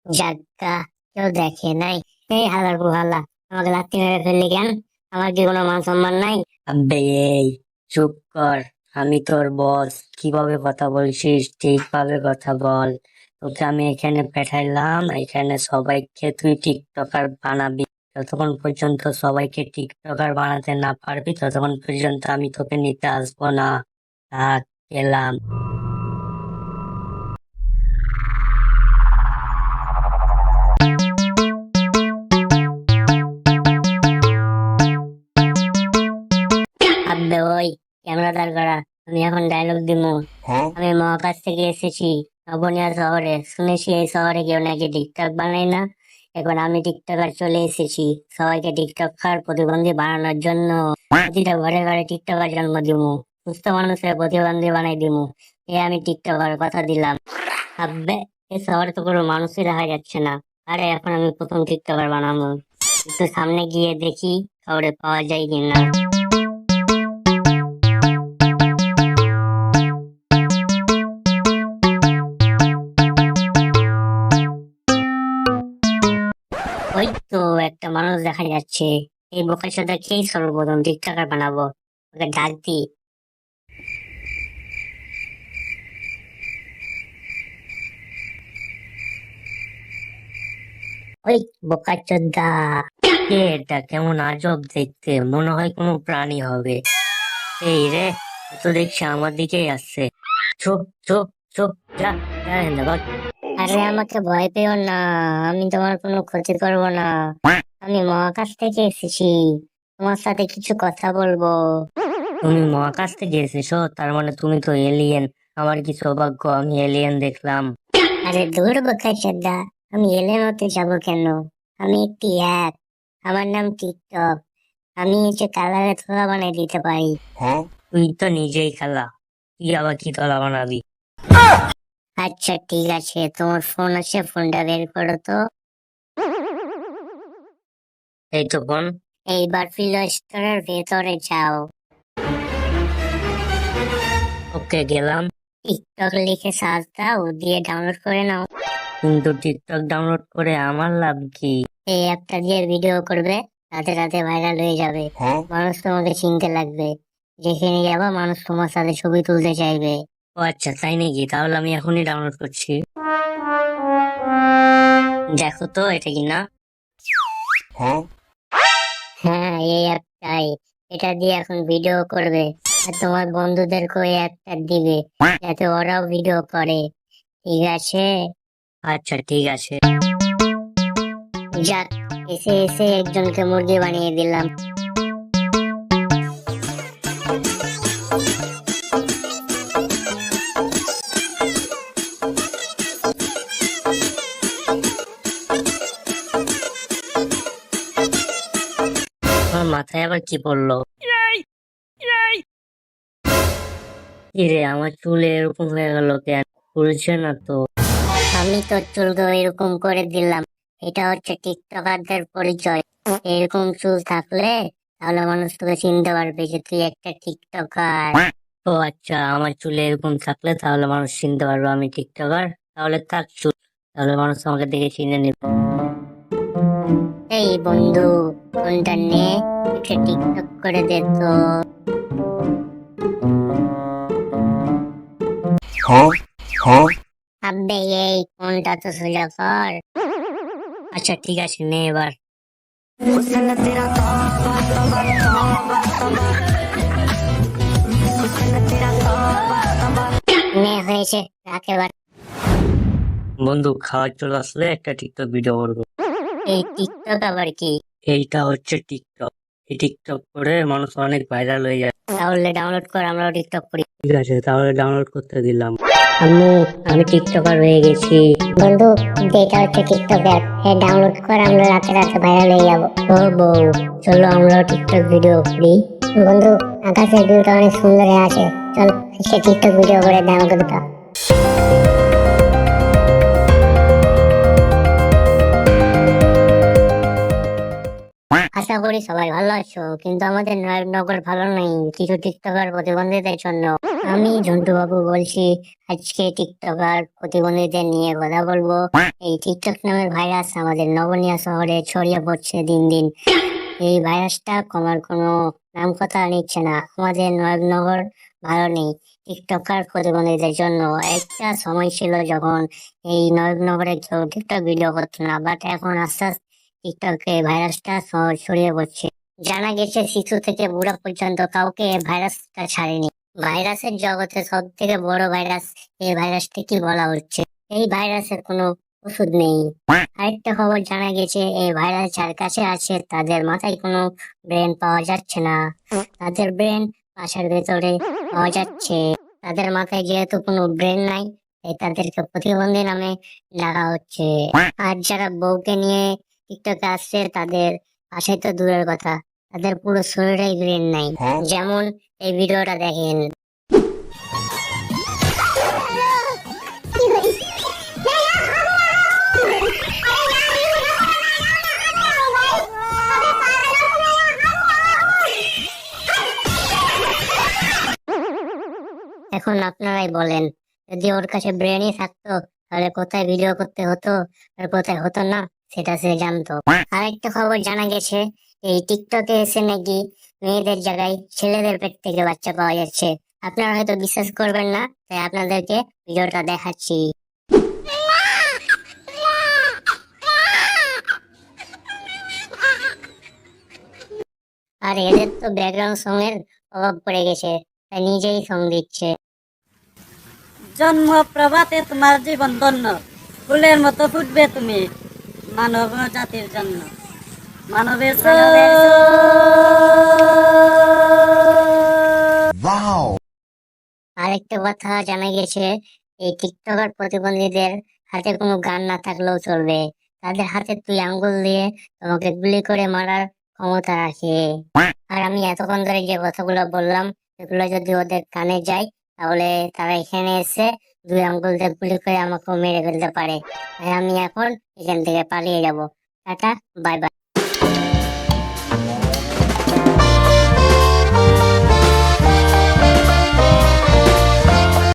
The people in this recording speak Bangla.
যাজ্ঞা, কেউ দেখে নাই। এই হালার হালা, আমাকে লাত্তি মেরে ফেললি কেন? আমার কি কোনো মান সম্মান নাই? আবে এই চুপ কর। আমি তোর বস, কিভাবে কথা বলছিস ঠিকভাবে কথা বল। তোকে আমি এখানে পাঠাইলাম, এখানে সবাইকে তুই টিকটকার বানাবি। যতক্ষণ পর্যন্ত সবাইকে টিকটকার বানাতে না পারবি ততক্ষণ পর্যন্ত আমি তোকে নিতে আসবো না। থাক, গেলাম। আব্বে ওই, ক্যামেরা দাঁড় করা। আমি এখন ডায়লগ দিমু। আমি মহাকাশ থেকে এসেছি নবনিয়া শহরে। শুনেছি এই শহরে কেউ নাকি টিকটক বানায় না। এখন আমি টিকটকার চলে এসেছি সবাইকে টিকটকার প্রতিবন্ধী বানানোর জন্য। প্রতিটা ঘরে ঘরে টিকটকার জন্ম দিমু। সুস্থ মানুষের প্রতিবন্ধী বানাই দিমু। আমি টিকটকার কথা দিলাম। আব্বে, এই শহরে তো কোনো মানুষই দেখা যাচ্ছে না। আরে এখন আমি প্রথম টিকটকার বানাবো। একটু সামনে গিয়ে দেখি কাউরে পাওয়া যায় কিনা। ওই তো একটা মানুষ দেখা যাচ্ছে। এই বোকার সাথে খেয়ে সর্বপ্রথম টিকটকার বানাবো। ওকে ডাক দি। ওই বোকার চোদ্দা। কে এটা? কেমন আজব দেখতে, মনে হয় কোনো প্রাণী হবে। এই রে, তো দেখছি আমার দিকেই আসছে। চুপ চুপ চুপ, যা যা এখান থেকে, ভাগ। আরে আমাকে ভয় পেও না, আমি তোমার কোনো ক্ষতি করব না। আমি মহাকাশ থেকে এসেছি, তোমার সাথে কিছু কথা বলবো। তুমি মহাকাশ থেকে এসেছো, তার মানে তুমি তো এলিয়েন। আমার কি সৌভাগ্য, আমি এলিয়েন দেখলাম। আরে দূর বোকার চোদ্দা, আমি এলেন হতে যাবো কেন? আমি একটি অ্যাপ, আমার নাম টিকটক। আমি হচ্ছে কালারে থোড়া বানিয়ে দিতে পারি। তুই তো নিজেই খেলা, তুই আবার কি তলা বানাবি? আচ্ছা ঠিক আছে, তোমার ফোন আছে, ফোনটা বের করো তো। এই তো ফোন। এইবার প্লে স্টোরের ভেতরে যাও। ওকে, গেলাম। টিকটক লিখে সার্চ দাও, দিয়ে ডাউনলোড করে নাও। কিন্তু টিকটক ডাউনলোড করে আমার লাভ কি? এই অ্যাপটা দিয়ে ভিডিও করবে, রাতে রাতে ভাইরাল হয়ে যাবে। মানুষ তোমাকে চিনতে লাগবে। যেখানে যাবো মানুষ তোমার সাথে ছবি তুলতে চাইবে। ও আচ্ছা, তাই নাকি? তাহলে আমি এখনই ডাউনলোড করছি। দেখো তো এটা কি না। হ্যাঁ, এই অ্যাপটাই। এটা দিয়ে এখন ভিডিও করবে, আর তোমার বন্ধুদেরকে এই অ্যাপটা দিবে, যাতে ওরাও ভিডিও করে। ঠিক আছে? আচ্ছা ঠিক আছে। যাক, এসে এসে একজনকে মুরগি বানিয়ে দিলাম। আমার মাথায় আবার কি পড়লো? কি রে, আমার চুল এরকম হয়ে গেল কেন? খুলছে না তো। আমি তোর চুলকে এরকম করে দিলাম। এটা হচ্ছে টিকটকারদের পরিচয়। এরকম চুল থাকলে তাহলে মানুষ তোকে চিনতে পারবে যে তুই একটা টিকটকার। ও আচ্ছা, আমার চুলে এরকম থাকলে তাহলে মানুষ চিনতে পারবে আমি টিকটকার। তাহলে থাক চুল, তাহলে মানুষ আমাকে দেখে চিনে নেবে। এই বন্ধু, ফোনটা নে, একটা টিকটক করে দে তো। আব্বে এই ফোনটা তো সোজা কর। আচ্ছা ঠিক আছে, নে এবার। নে হয়েছে, রাখ এবার। বন্ধু, খাওয়ার চলে আসলে একটা টিকটক ভিডিও করবো। এই টিকটক আবার কি? এইটা হচ্ছে টিকটক। এই টিকটক করে মানুষ অনেক ভাইরাল হয়ে যায়। তাহলে ডাউনলোড কর, আমরাও টিকটক করি। ঠিক আছে, তাহলে ডাউনলোড করতে দিলাম। আম্মু, আমি টিকটকার হয়ে গেছি। বন্ধু, এটা হচ্ছে টিকটক অ্যাপ, ডাউনলোড কর, আমরা রাতে রাতে ভাইরাল হয়ে যাবো। ও বউ, চলো আমরা টিকটক ভিডিও করি। বন্ধু, আকাশের ভিউটা অনেক সুন্দর আছে, চল একটা টিকটক ভিডিও করে দাও আমাকে দুটো। আশা করি করি সবাই ভালো আছো, কিন্তু আমাদের নগর ভালো নেই কিছু টিকটকার প্রতিবন্ধীদের জন্য। আমি ঝন্টু বাবু বলছি। আজকে টিকটকার প্রতিবন্ধীদের নিয়ে কথা বলবো। এই টিকটক নামের ভাইরাস আমাদের নবনিয়া শহরে ছড়িয়ে পড়ছে দিন দিন। এই ভাইরাসটা কমার কোনো নাম কথা নিচ্ছে না। আমাদের নগর ভালো নেই টিকটকার প্রতিবন্ধীদের জন্য। একটা সময় ছিল যখন এই নগরে কেউ টিকটক ভিডিও করতো না, বাট এখন আস্তে আস্তে টিকটকে ভাইরাসটা ছড়িয়ে পড়ছে। জানা গেছে শিশু থেকে বুড়া পর্যন্ত কাউকে এই ভাইরাসটা ছাড়েনি। ভাইরাসের জগতে সব থেকে বড় ভাইরাস এই ভাইরাসটি কি বলা হচ্ছে। এই ভাইরাসের কোনো ওষুধ নেই। আরেকটা খবর জানা গেছে এই ভাইরাস যার কাছে আছে তাদের মাথায় কোনো ব্রেন পাওয়া যাচ্ছে না, তাদের ব্রেন পাশের ভেতরে পাওয়া যাচ্ছে। তাদের মাথায় যেহেতু কোনো ব্রেন নাই, তাই তাদেরকে প্রতিবন্ধী নামে ডাকা হচ্ছে। আর যারা বউকে নিয়ে টিকটকে আসছে তাদের পাশে তো দূরের কথা, তাদের পুরো শরীরেই ব্রেন নাই। যেমন এই ভিডিওটা দেখেন। এখন আপনারাই বলেন, যদি ওর কাছে ব্রেনই থাকতো তাহলে কোথায় ভিডিও করতে হতো আর কোথায় হতো না সেটা সে জানতো। আরেকটা খবর জানা গেছে এই টিকটকে এসে নাকি মেয়েদের জায়গায় ছেলেদের পেট থেকে বাচ্চা পাওয়া যাচ্ছে। আপনারা হয়তো বিশ্বাস করবেন না, তাই আপনাদেরকে ভিডিওটা দেখাচ্ছি। আর এদের তো ব্যাকগ্রাউন্ড সং এর অভাব পড়ে গেছে, তাই নিজেই সং দিচ্ছে। জন্ম প্রভাতে তোমার জীবন ধন্য, ফুলের মতো ফুটবে তুমি মানব জাতির জন্য। মানবের আরেকটা কথা জানা গেছে এই টিকটকার প্রতিবন্ধীদের হাতে কোনো গান না থাকলেও চলবে, তাদের হাতে তুই আঙ্গুল দিয়ে তোমাকে গুলি করে মারার ক্ষমতা রাখে। আর আমি এতক্ষণ ধরে যে কথাগুলো বললাম এগুলো যদি ওদের কানে যায় তাহলে তারা এখানে এসে দুই আঙ্গুল দিয়ে গুলি করে আমাকে মেরে ফেলতে পারে। তাই আমি এখন এখান থেকে পালিয়ে যাব। Tata, bye bye.